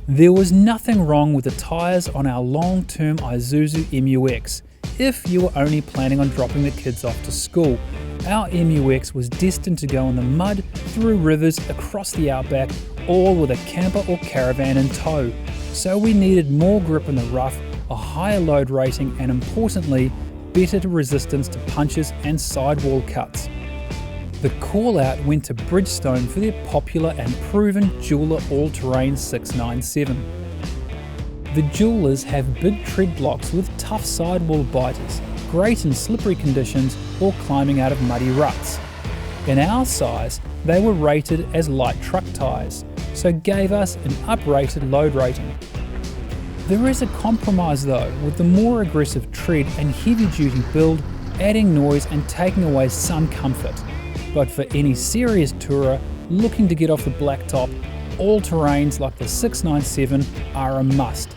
There was nothing wrong with the tyres on our long-term Isuzu MUX if you were only planning on dropping the kids off to school. Our MUX was destined to go in the mud, through rivers, across the outback, all with a camper or caravan in tow. So we needed more grip in the rough, a higher load rating, and importantly, better resistance to punches and sidewall cuts. The call out went to Bridgestone for their popular and proven Jeweler all-terrain 697. The Jewelers have big tread blocks with tough sidewall biters, great in slippery conditions or climbing out of muddy ruts. In our size, they were rated as light truck tyres, so gave us an uprated load rating. There is a compromise though, with the more aggressive tread and heavy duty build adding noise and taking away some comfort. But for any serious tourer looking to get off the blacktop, all-terrains like the 697 are a must.